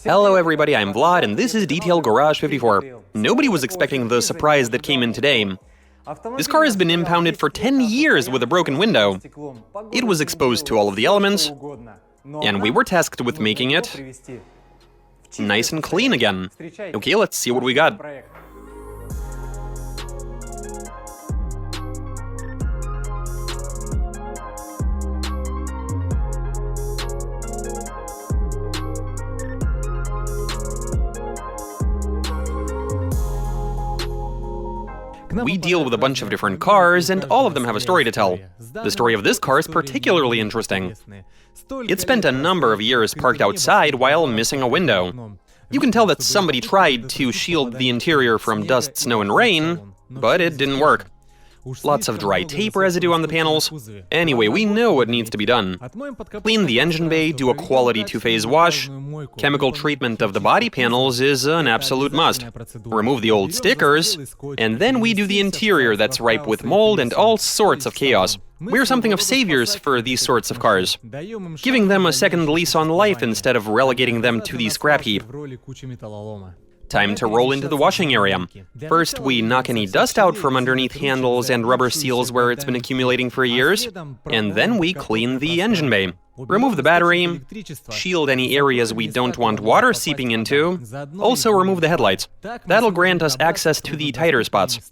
Hello everybody, I'm Vlad, and this is Detail Garage 54. Nobody was expecting the surprise that came in today. This car has been impounded for 10 years with a broken window. It was exposed to all of the elements, and we were tasked with making it nice and clean again. Okay, let's see what we got. We deal with a bunch of different cars, and all of them have a story to tell. The story of this car is particularly interesting. It spent a number of years parked outside while missing a window. You can tell that somebody tried to shield the interior from dust, snow, and rain, but it didn't work. Lots of dry tape residue on the panels. Anyway, we know what needs to be done. Clean the engine bay, do a quality two-phase wash. Chemical treatment of the body panels is an absolute must. Remove the old stickers, and then we do the interior that's ripe with mold and all sorts of chaos. We're something of saviors for these sorts of cars, giving them a second lease on life instead of relegating them to the scrap heap. Time to roll into the washing area. First, we knock any dust out from underneath handles and rubber seals where it's been accumulating for years, and then we clean the engine bay. Remove the battery, shield any areas we don't want water seeping into, also remove the headlights. That'll grant us access to the tighter spots.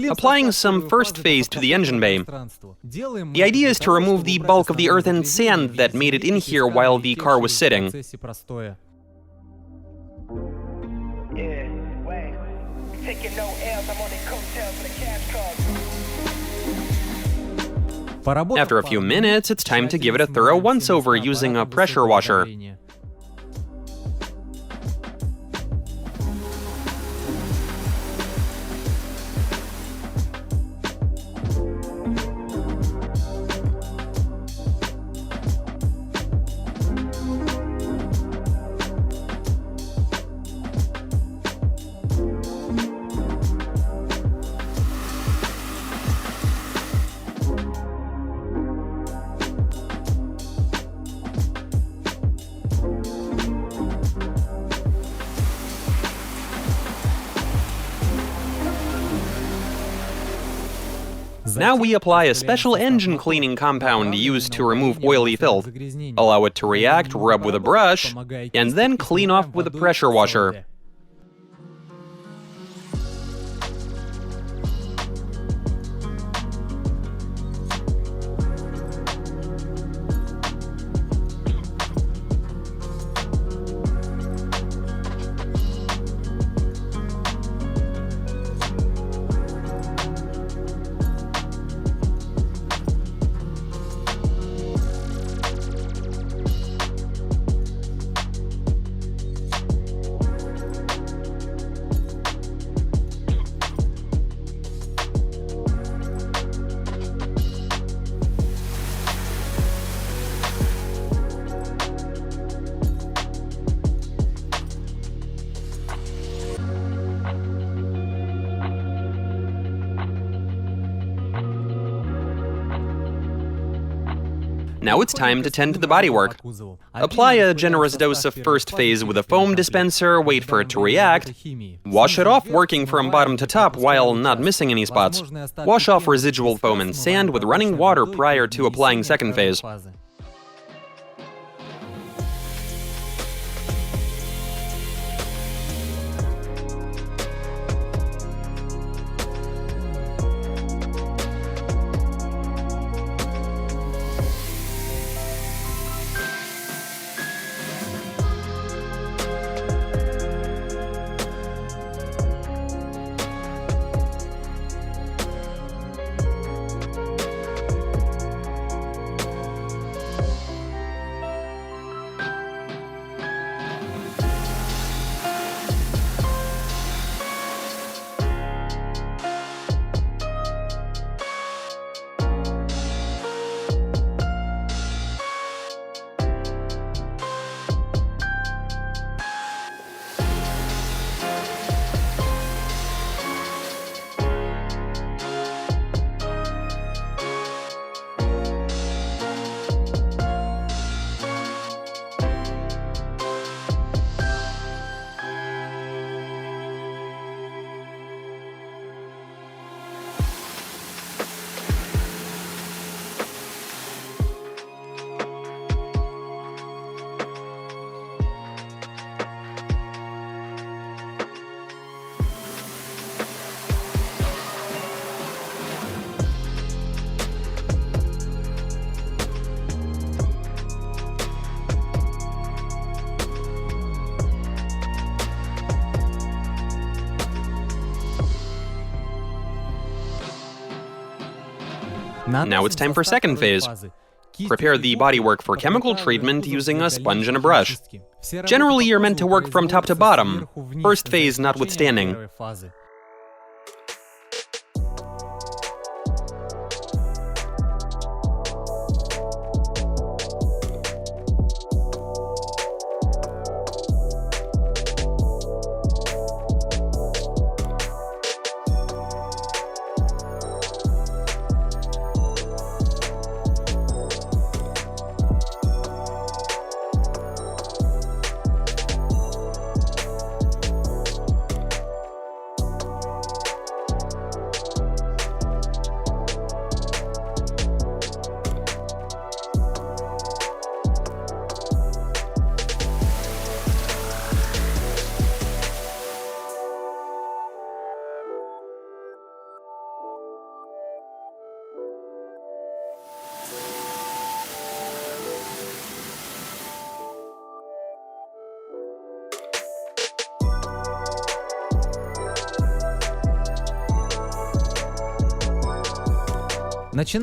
Applying some first phase to the engine bay. The idea is to remove the bulk of the earth and sand that made it in here while the car was sitting. After a few minutes, it's time to give it a thorough once-over using a pressure washer. Now we apply a special engine cleaning compound used to remove oily filth. Allow it to react, rub with a brush, and then clean off with a pressure washer. Now it's time to tend to the bodywork. Apply a generous dose of first phase with a foam dispenser, wait for it to react, wash it off working from bottom to top while not missing any spots. Wash off residual foam and sand with running water prior to applying second phase. Now it's time for second phase. Prepare the bodywork for chemical treatment using a sponge and a brush. Generally, you're meant to work from top to bottom, first phase notwithstanding.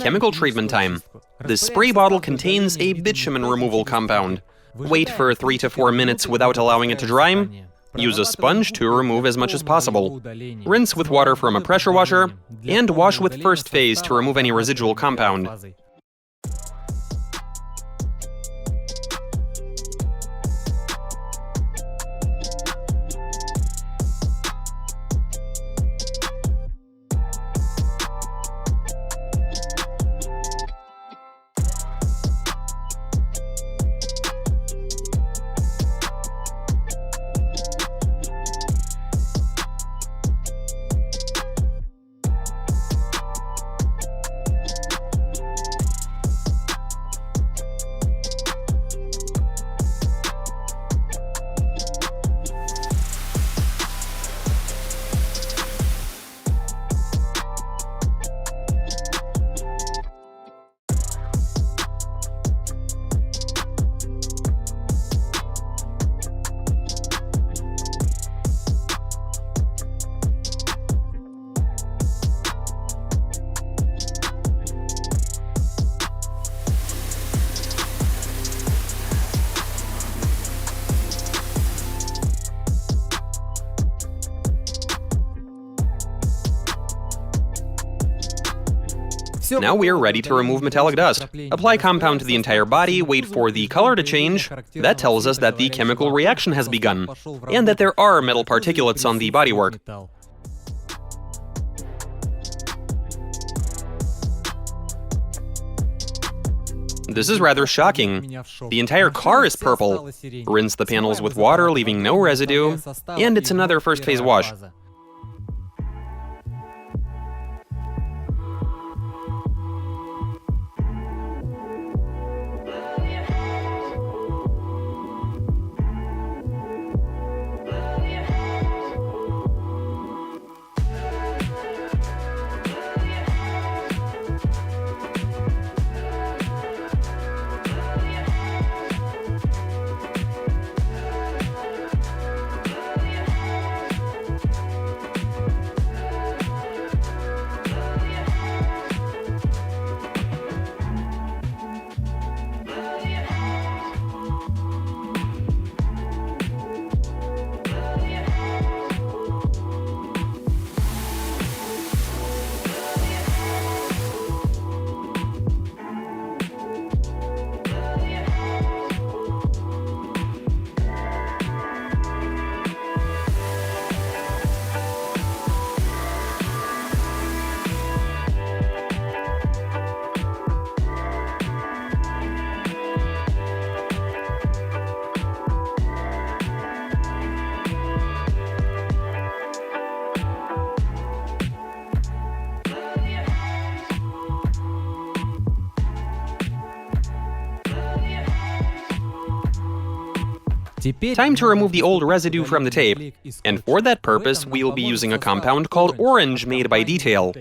Chemical treatment time. The spray bottle contains a bitumen removal compound. Wait for 3 to 4 minutes without allowing it to dry. Use a sponge to remove as much as possible. Rinse with water from a pressure washer, and wash with first phase to remove any residual compound. Now we are ready to remove metallic dust. Apply compound to the entire body, wait for the color to change. That tells us that the chemical reaction has begun, and that there are metal particulates on the bodywork. This is rather shocking. The entire car is purple. Rinse the panels with water, leaving no residue, and it's another first phase wash. Time to remove the old residue from the tape. And for that purpose, we'll be using a compound called Orange made by Detail.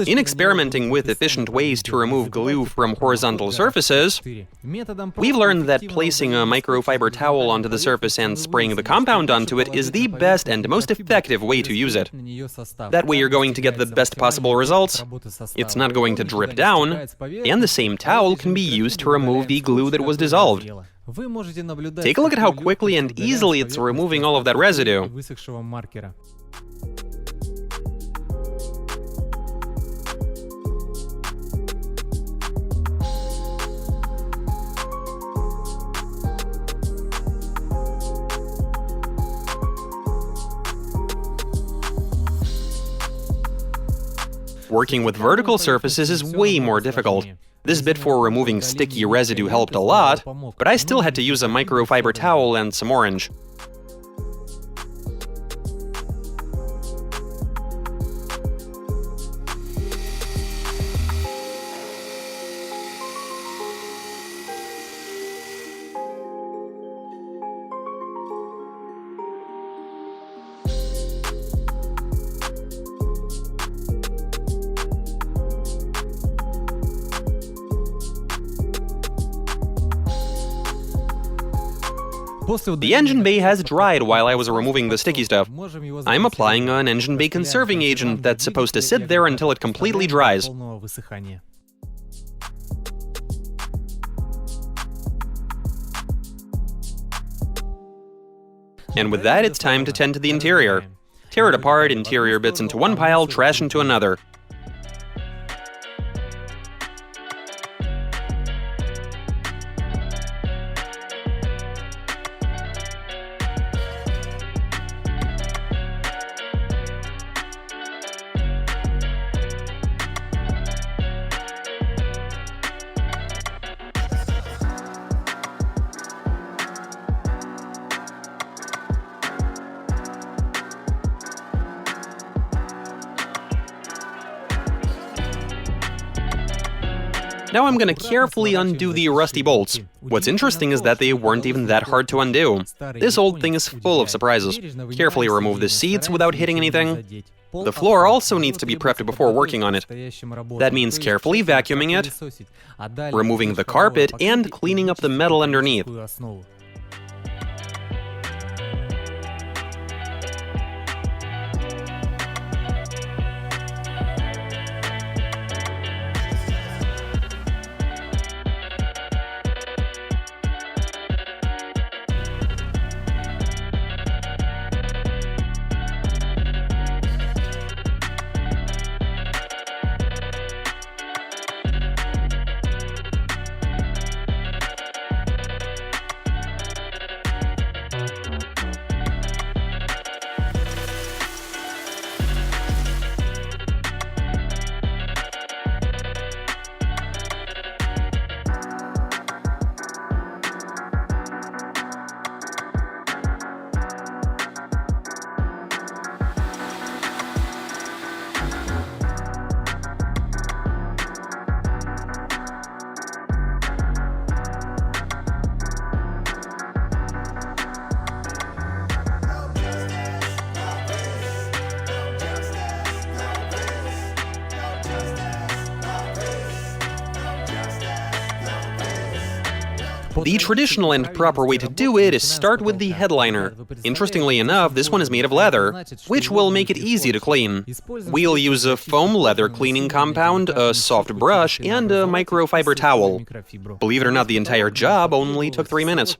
In experimenting with efficient ways to remove glue from horizontal surfaces, we've learned that placing a microfiber towel onto the surface and spraying the compound onto it is the best and most effective way to use it. That way you're going to get the best possible results, it's not going to drip down, and the same towel can be used to remove the glue that was dissolved. Take a look at how quickly and easily it's removing all of that residue. Working with vertical surfaces is way more difficult. This bit for removing sticky residue helped a lot, but I still had to use a microfiber towel and some orange. The engine bay has dried while I was removing the sticky stuff. I'm applying an engine bay conserving agent that's supposed to sit there until it completely dries. And with that, it's time to tend to the interior. Tear it apart, interior bits into one pile, trash into another. Now I'm gonna carefully undo the rusty bolts. What's interesting is that they weren't even that hard to undo. This old thing is full of surprises. Carefully remove the seats without hitting anything. The floor also needs to be prepped before working on it. That means carefully vacuuming it, removing the carpet, and cleaning up the metal underneath. The traditional and proper way to do it is start with the headliner. Interestingly enough, this one is made of leather, which will make it easy to clean. We'll use a foam leather cleaning compound, a soft brush, and a microfiber towel. Believe it or not, the entire job only took 3 minutes.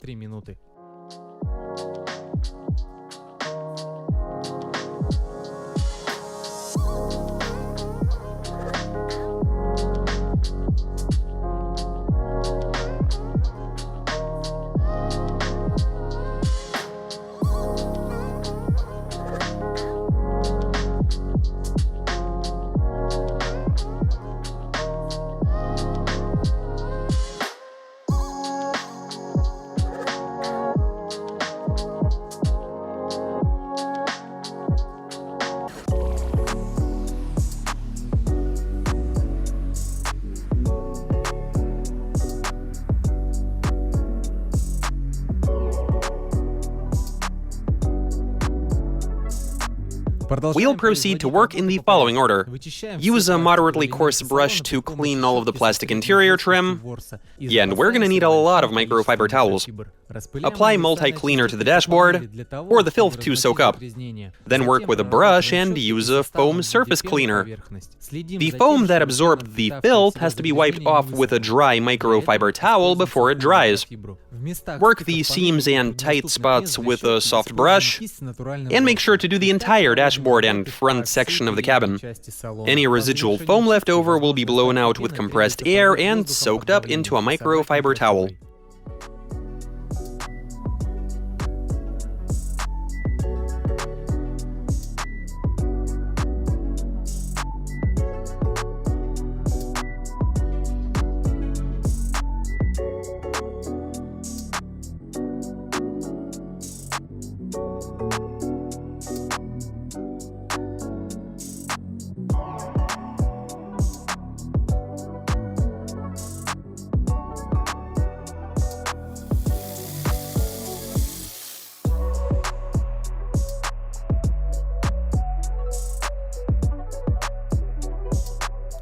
We'll proceed to work in the following order. Use a moderately coarse brush to clean all of the plastic interior trim. Yeah, and we're gonna need a lot of microfiber towels. Apply multi-cleaner to the dashboard, or the filth to soak up. Then work with a brush and use a foam surface cleaner. The foam that absorbed the filth has to be wiped off with a dry microfiber towel before it dries. Work the seams and tight spots with a soft brush, and make sure to do the entire dashboard and front section of the cabin. Any residual foam left over will be blown out with compressed air and soaked up into a microfiber towel.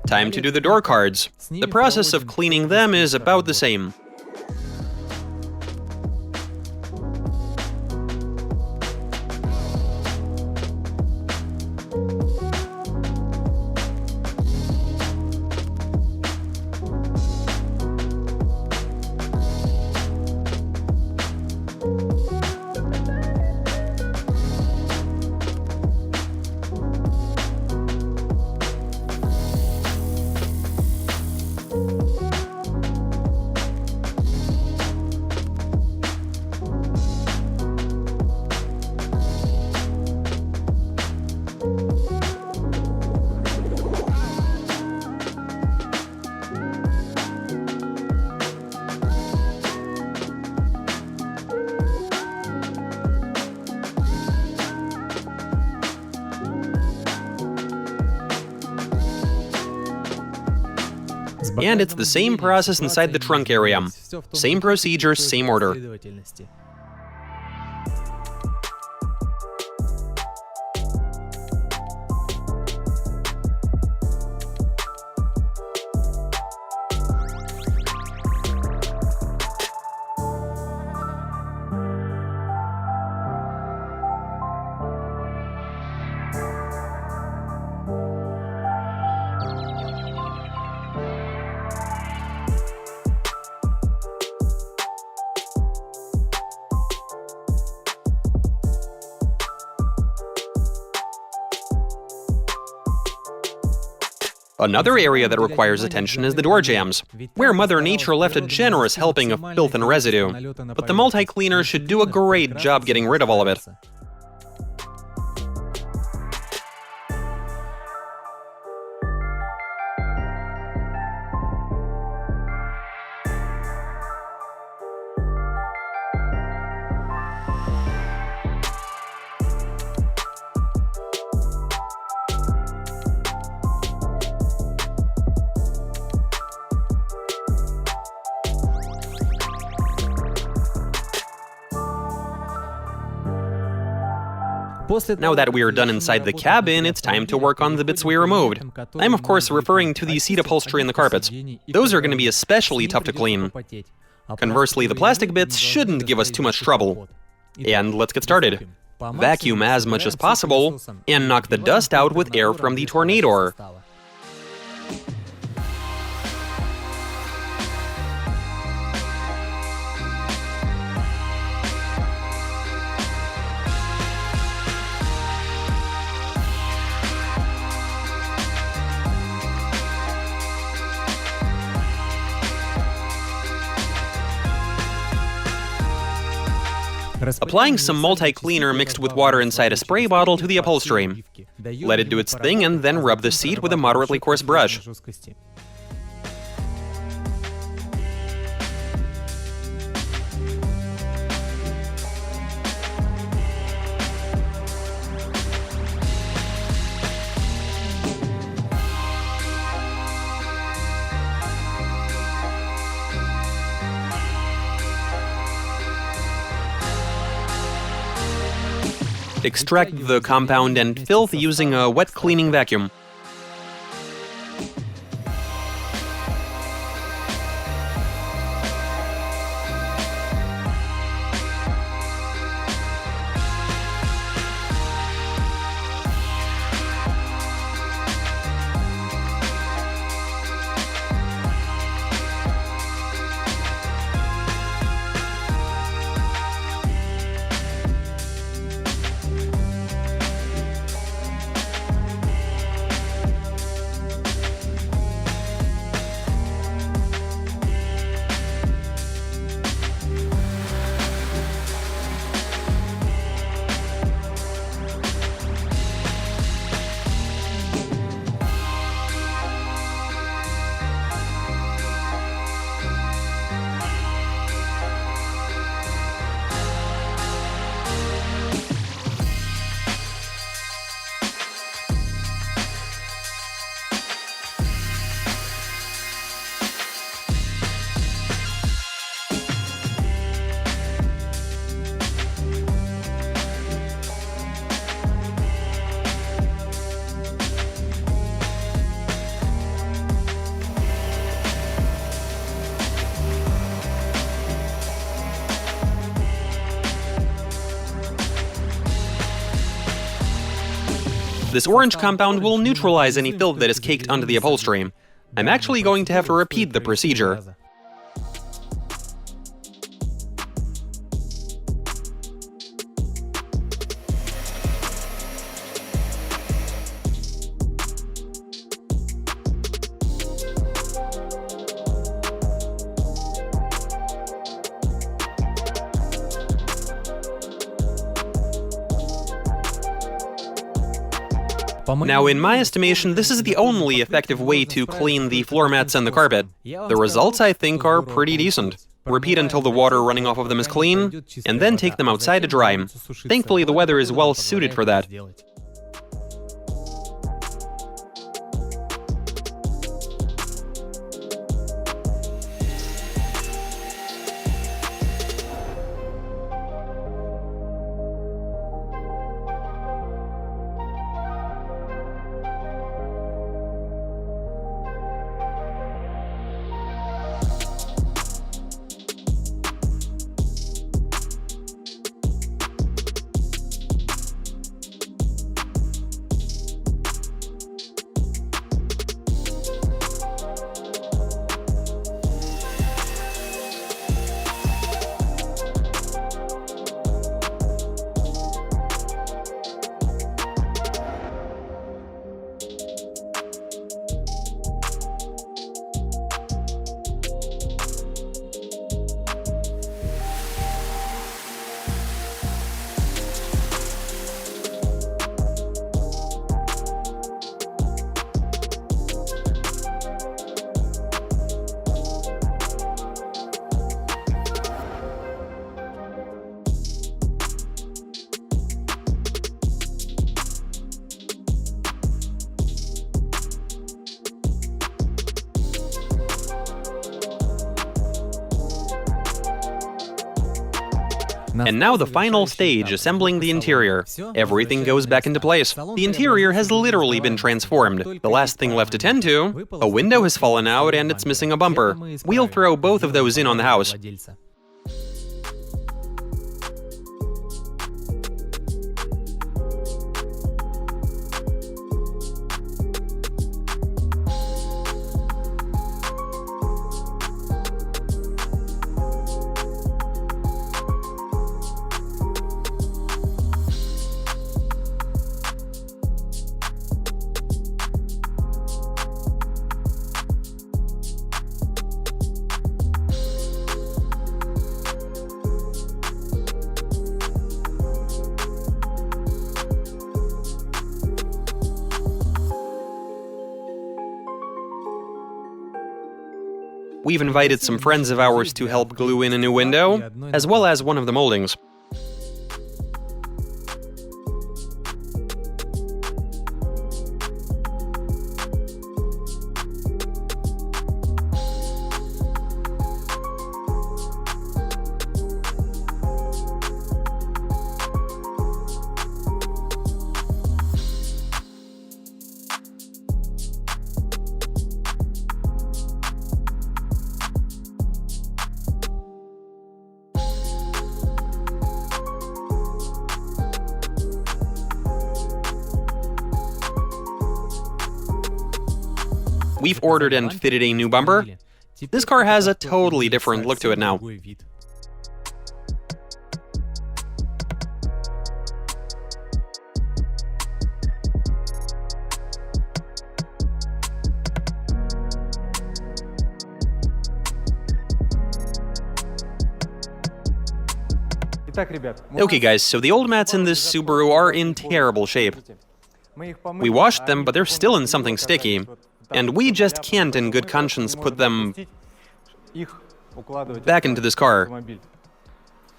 Time to do the door cards. The process of cleaning them is about the same. And it's the same process inside the trunk area. Same procedure, same order. Another area that requires attention is the door jambs, where Mother Nature left a generous helping of filth and residue, but the multi-cleaner should do a great job getting rid of all of it. Now that we are done inside the cabin, it's time to work on the bits we removed. I'm of course referring to the seat upholstery and the carpets. Those are going to be especially tough to clean. Conversely, the plastic bits shouldn't give us too much trouble. And let's get started. Vacuum as much as possible, and knock the dust out with air from the tornado. Applying some multi-cleaner mixed with water inside a spray bottle to the upholstery. Let it do its thing and then rub the seat with a moderately coarse brush. Extract the compound and filth using a wet cleaning vacuum. This orange compound will neutralize any filth that is caked onto the upholstery. I'm actually going to have to repeat the procedure. Now, in my estimation, this is the only effective way to clean the floor mats and the carpet. The results, I think, are pretty decent. Repeat until the water running off of them is clean, and then take them outside to dry. Thankfully, the weather is well suited for that. And now the final stage, assembling the interior. Everything goes back into place. The interior has literally been transformed. The last thing left to tend to, a window has fallen out and it's missing a bumper. We'll throw both of those in on the house. We've invited some friends of ours to help glue in a new window, as well as one of the moldings. We've ordered and fitted a new bumper. This car has a totally different look to it now. Okay guys, so the old mats in this Subaru are in terrible shape. We washed them, but they're still in something sticky. And we just can't in good conscience put them back into this car.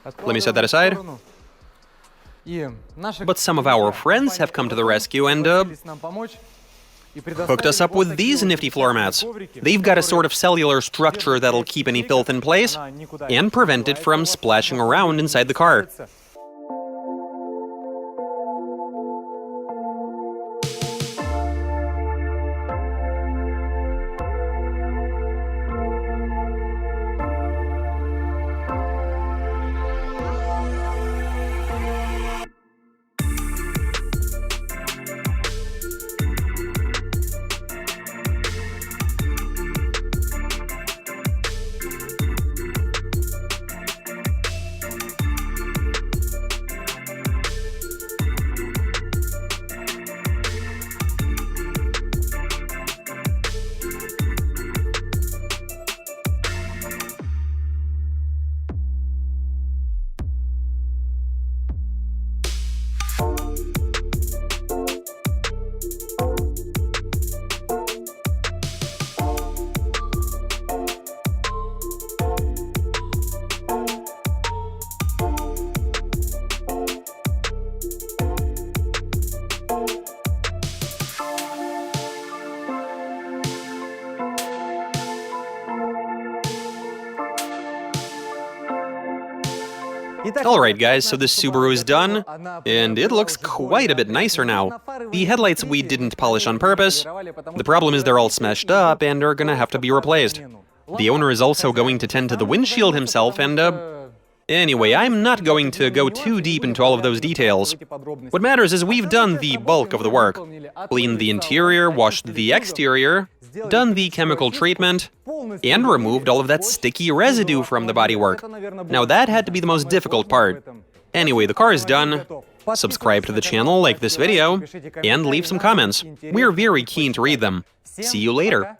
Let me set that aside. But some of our friends have come to the rescue and hooked us up with these nifty floor mats. They've got a sort of cellular structure that'll keep any filth in place and prevent it from splashing around inside the car. Alright guys, so this Subaru is done, and it looks quite a bit nicer now. The headlights we didn't polish on purpose. The problem is they're all smashed up and are gonna have to be replaced. The owner is also going to tend to the windshield himself and, Anyway, I'm not going to go too deep into all of those details. What matters is we've done the bulk of the work. Cleaned the interior, washed the exterior, done the chemical treatment, and removed all of that sticky residue from the bodywork. Now that had to be the most difficult part. Anyway, the car is done. Subscribe to the channel, like this video, and leave some comments. We're very keen to read them. See you later.